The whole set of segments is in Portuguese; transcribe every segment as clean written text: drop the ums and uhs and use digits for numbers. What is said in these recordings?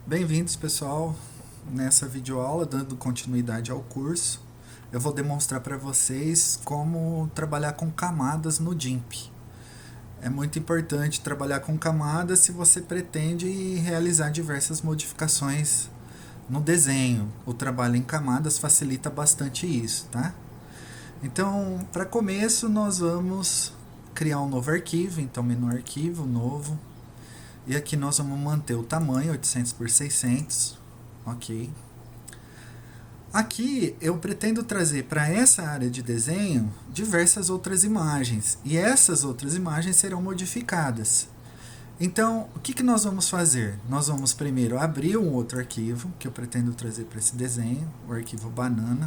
Bem-vindos, pessoal. Nessa videoaula, dando continuidade ao curso, eu vou demonstrar para vocês como trabalhar com camadas no GIMP. É muito importante trabalhar com camadas se você pretende realizar diversas modificações no desenho. O trabalho em camadas facilita bastante isso, tá? Então, para começo, nós vamos criar um novo arquivo. Então, menu arquivo, novo. E aqui nós vamos manter o tamanho 800 por 600, ok. Aqui eu pretendo trazer para essa área de desenho diversas outras imagens, e essas outras imagens serão modificadas. Então, o que nós vamos fazer? Nós vamos primeiro abrir um outro arquivo que eu pretendo trazer para esse desenho, o arquivo banana.png.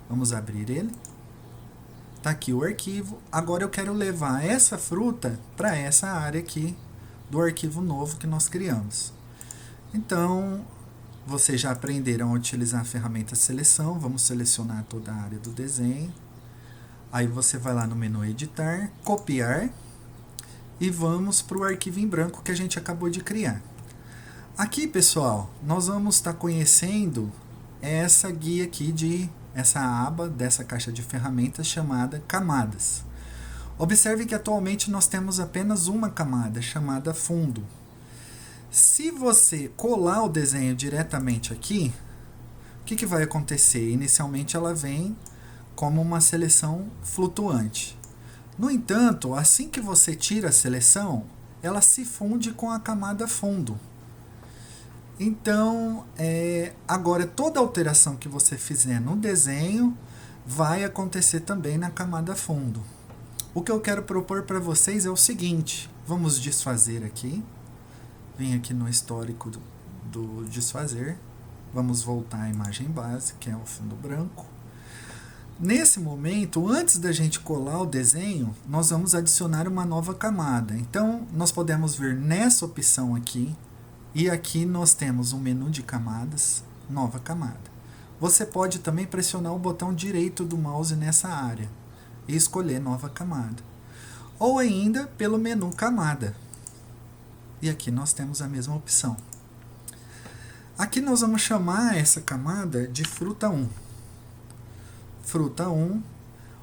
Vamos abrir ele. Está aqui o arquivo. Agora eu quero levar essa fruta para essa área aqui do arquivo novo que nós criamos. Então, vocês já aprenderam a utilizar a ferramenta seleção. Vamos selecionar toda a área do desenho. Aí você vai lá no menu editar, copiar e vamos para o arquivo em branco que a gente acabou de criar. Aqui, pessoal, nós vamos estar conhecendo essa guia aqui essa aba dessa caixa de ferramentas chamada camadas. Observe que atualmente nós temos apenas uma camada chamada fundo. Se você colar o desenho diretamente aqui, o que vai acontecer? Inicialmente ela vem como uma seleção flutuante. No entanto, assim que você tira a seleção, ela se funde com a camada fundo. Então, agora toda alteração que você fizer no desenho vai acontecer também na camada fundo. O que eu quero propor para vocês é o seguinte: vamos desfazer aqui. Vem aqui no histórico do desfazer. Vamos voltar à imagem base, que é o fundo branco. Nesse momento, antes da gente colar o desenho, nós vamos adicionar uma nova camada. Então, nós podemos ver nessa opção aqui, e aqui nós temos um menu de camadas, nova camada. Você pode também pressionar o botão direito do mouse nessa área e escolher nova camada. Ou ainda pelo menu camada. E aqui nós temos a mesma opção. Aqui nós vamos chamar essa camada de fruta 1. Fruta 1,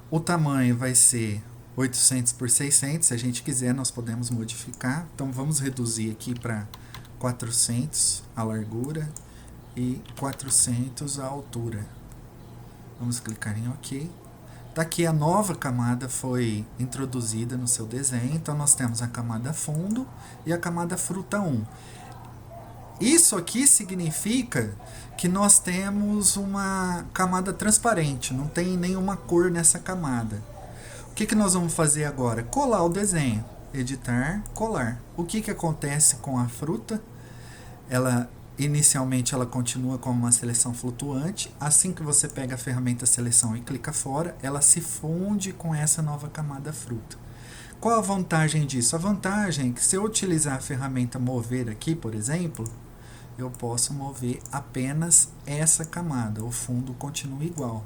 o tamanho vai ser 800 por 600, se a gente quiser nós podemos modificar. Então vamos reduzir aqui para 400 a largura e 400 a altura. Vamos clicar em OK. Tá aqui a nova camada foi introduzida no seu desenho. Então nós temos a camada fundo e a camada fruta 1. Isso aqui significa que nós temos uma camada transparente, não tem nenhuma cor nessa camada. O que nós vamos fazer agora? Colar o desenho. Editar, colar. O que acontece com a fruta? Inicialmente ela continua como uma seleção flutuante. Assim que você pega a ferramenta seleção e clica fora, ela se funde com essa nova camada fruta. Qual a vantagem disso? A vantagem é que se eu utilizar a ferramenta mover aqui, por exemplo, eu posso mover apenas essa camada, o fundo continua igual.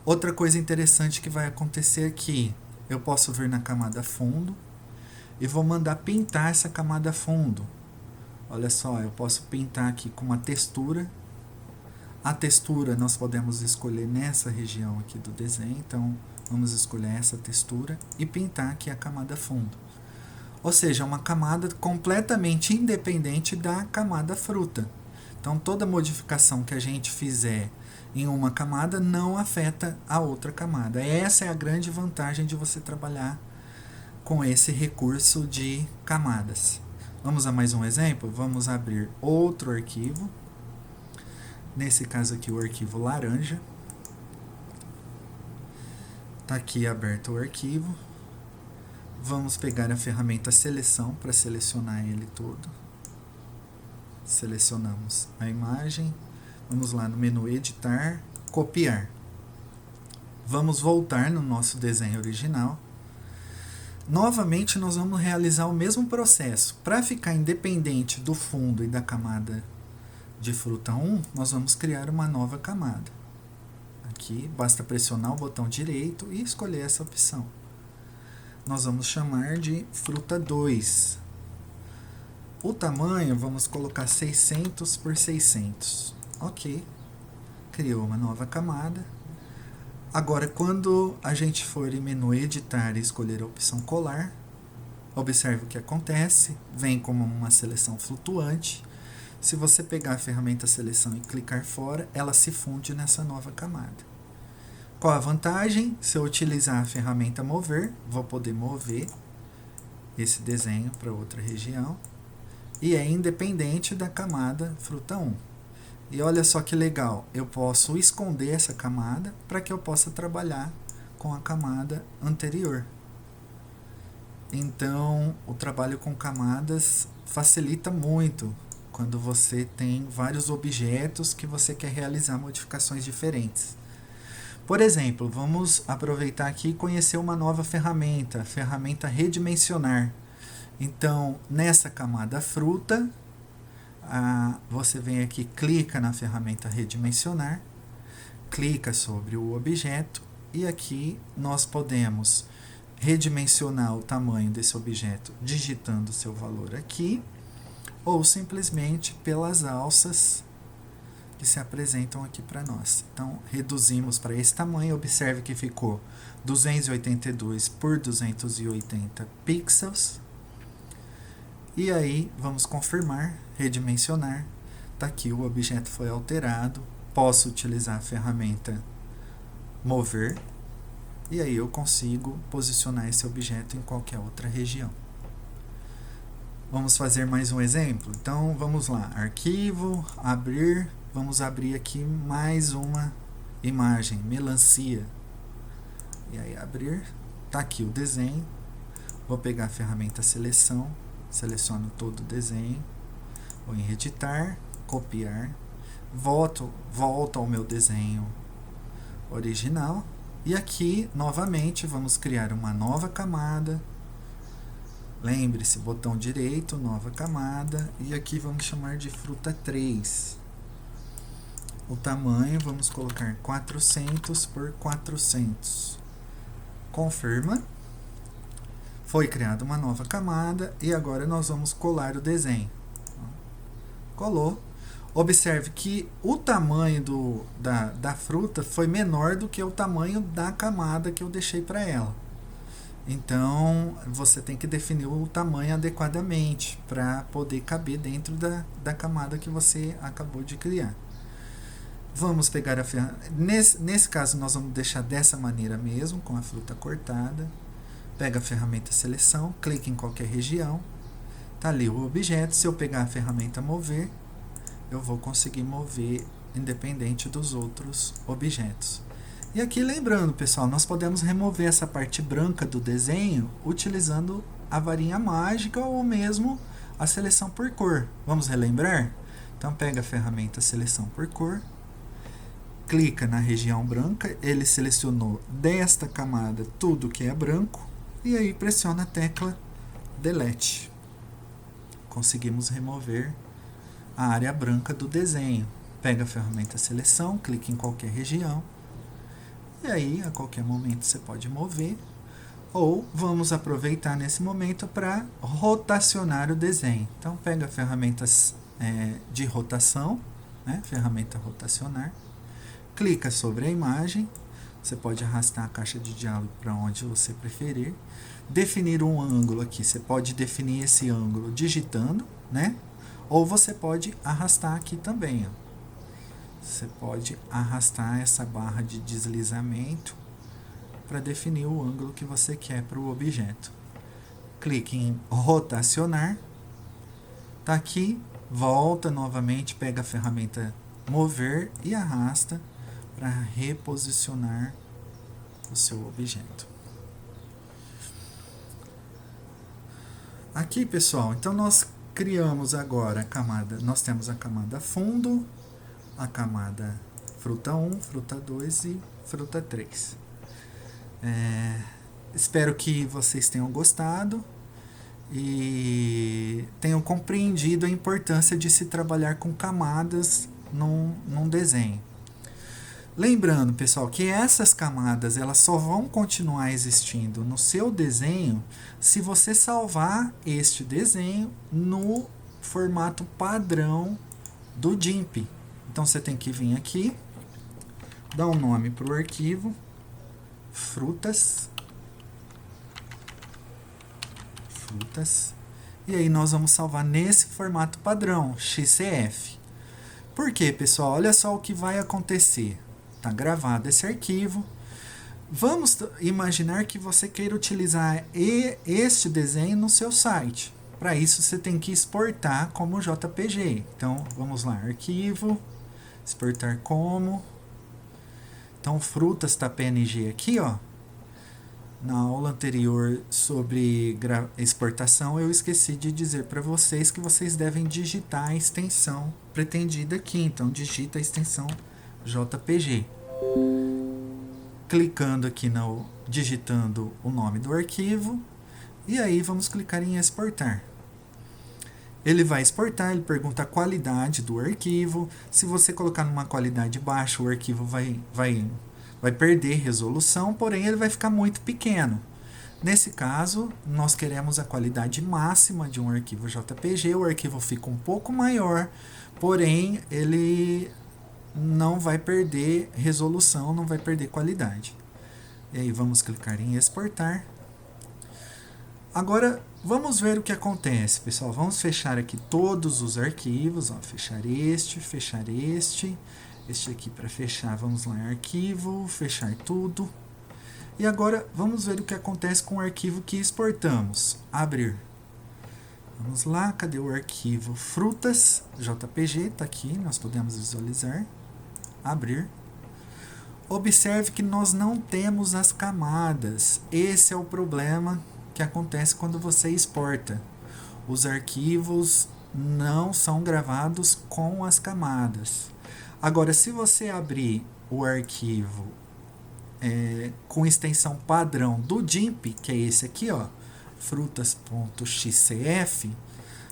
Outra coisa interessante que vai acontecer aqui, eu posso vir na camada fundo e vou mandar pintar essa camada fundo. Olha só, eu posso pintar aqui com uma textura. A textura nós podemos escolher nessa região aqui do desenho, então vamos escolher essa textura e pintar aqui a camada fundo. Ou seja, uma camada completamente independente da camada fruta. Então toda modificação que a gente fizer em uma camada não afeta a outra camada. Essa é a grande vantagem de você trabalhar com esse recurso de camadas. Vamos a mais um exemplo? Vamos abrir outro arquivo. Nesse caso aqui o arquivo laranja. Está aqui aberto o arquivo. Vamos pegar a ferramenta seleção para selecionar ele todo. Selecionamos a imagem. Vamos lá no menu editar, copiar. Vamos voltar no nosso desenho original. Novamente nós vamos realizar o mesmo processo. Para ficar independente do fundo e da camada de fruta 1, nós vamos criar uma nova camada. Aqui basta pressionar o botão direito e escolher essa opção. Nós vamos chamar de fruta 2. O tamanho, vamos colocar 600 por 600. Ok. Criou uma nova camada. Agora, quando a gente for em menu editar e escolher a opção colar, observe o que acontece. Vem como uma seleção flutuante. Se você pegar a ferramenta seleção e clicar fora, ela se funde nessa nova camada. Qual a vantagem? Se eu utilizar a ferramenta mover, vou poder mover esse desenho para outra região. E é independente da camada fruta 1. E olha só que legal, eu posso esconder essa camada para que eu possa trabalhar com a camada anterior. Então, o trabalho com camadas facilita muito quando você tem vários objetos que você quer realizar modificações diferentes. Por exemplo, vamos aproveitar aqui e conhecer uma nova ferramenta, a ferramenta redimensionar. Então, nessa camada fruta, você vem aqui, clica na ferramenta redimensionar, clica sobre o objeto e aqui nós podemos redimensionar o tamanho desse objeto digitando o seu valor aqui ou simplesmente pelas alças que se apresentam aqui para nós. Então, reduzimos para esse tamanho, observe que ficou 282 por 280 pixels. E aí, vamos confirmar, redimensionar. Está aqui, o objeto foi alterado. Posso utilizar a ferramenta mover. E aí eu consigo posicionar esse objeto em qualquer outra região. Vamos fazer mais um exemplo? Então, vamos lá. Arquivo, abrir. Vamos abrir aqui mais uma imagem, melancia. E aí, abrir. Está aqui o desenho. Vou pegar a ferramenta seleção. Seleciono todo o desenho, vou em editar, copiar, volto ao meu desenho original e aqui novamente vamos criar uma nova camada. Lembre-se, botão direito, nova camada e aqui vamos chamar de fruta 3. O tamanho vamos colocar 400 por 400. Confirma. Foi criada uma nova camada e agora nós vamos colar o desenho. Colou. Observe que o tamanho da fruta foi menor do que o tamanho da camada que eu deixei para ela. Então, você tem que definir o tamanho adequadamente para poder caber dentro da camada que você acabou de criar. Vamos pegar a ferramenta. Nesse caso, nós vamos deixar dessa maneira mesmo, com a fruta cortada. Pega a ferramenta seleção, clica em qualquer região, tá ali o objeto. Se eu pegar a ferramenta mover, eu vou conseguir mover independente dos outros objetos. E aqui lembrando, pessoal, nós podemos remover essa parte branca do desenho utilizando a varinha mágica ou mesmo a seleção por cor. Vamos relembrar? Então pega a ferramenta seleção por cor, clica na região branca, ele selecionou desta camada tudo que é branco. E aí pressiona a tecla Delete. Conseguimos remover a área branca do desenho. Pega a ferramenta seleção, clica em qualquer região. E aí, a qualquer momento, você pode mover. Ou vamos aproveitar nesse momento para rotacionar o desenho. Então, pega ferramentas de rotação, né? Ferramenta rotacionar. Clica sobre a imagem. Você pode arrastar a caixa de diálogo para onde você preferir. Definir um ângulo aqui. Você pode definir esse ângulo digitando, né? Ou você pode arrastar aqui também. Ó. Você pode arrastar essa barra de deslizamento para definir o ângulo que você quer para o objeto. Clique em rotacionar. Tá aqui. Volta novamente, pega a ferramenta mover e arrasta para reposicionar o seu objeto. Aqui, pessoal, então nós criamos agora a camada, nós temos a camada fundo, a camada fruta 1, fruta 2 e fruta 3. Espero que vocês tenham gostado e tenham compreendido a importância de se trabalhar com camadas num desenho. Lembrando, pessoal, que essas camadas elas só vão continuar existindo no seu desenho se você salvar este desenho no formato padrão do GIMP. Então você tem que vir aqui, dar um nome para o arquivo, frutas, e aí nós vamos salvar nesse formato padrão, XCF. Por quê, pessoal? Olha só o que vai acontecer. Está gravado esse arquivo. Vamos imaginar que você queira utilizar este desenho no seu site. Para isso, você tem que exportar como JPG. Então, vamos lá, arquivo, exportar como. Então, frutas está PNG aqui, ó. Na aula anterior sobre exportação, eu esqueci de dizer para vocês que vocês devem digitar a extensão pretendida aqui. Então, digita a extensão JPG. Clicando aqui, digitando o nome do arquivo. E aí, vamos clicar em exportar. Ele vai exportar, ele pergunta a qualidade do arquivo. Se você colocar numa qualidade baixa, o arquivo vai perder resolução, porém ele vai ficar muito pequeno. Nesse caso, nós queremos a qualidade máxima de um arquivo JPG, o arquivo fica um pouco maior, porém ele não vai perder resolução, não vai perder qualidade. E aí vamos clicar em exportar. Agora vamos ver o que acontece, pessoal. Vamos fechar aqui todos os arquivos, ó, fechar este aqui para fechar, vamos lá em arquivo, fechar tudo. E agora vamos ver o que acontece com o arquivo que exportamos. Abrir. Vamos lá, cadê o arquivo frutas, JPG, está aqui, nós podemos visualizar. Abrir. Observe que nós não temos as camadas. Esse é o problema que acontece quando você exporta. Os arquivos não são gravados com as camadas. Agora, se você abrir o arquivo com extensão padrão do GIMP, que é esse aqui, ó, frutas.xcf,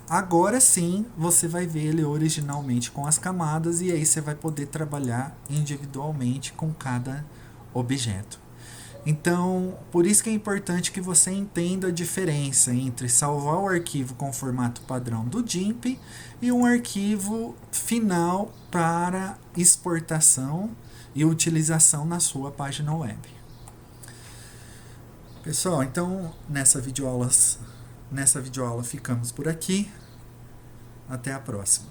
agora sim você vai ver ele originalmente com as camadas e aí você vai poder trabalhar individualmente com cada objeto. Então, por isso que é importante que você entenda a diferença entre salvar o arquivo com formato padrão do GIMP e um arquivo final para exportação e utilização na sua página web. Pessoal, então nessa videoaula ficamos por aqui. Até a próxima.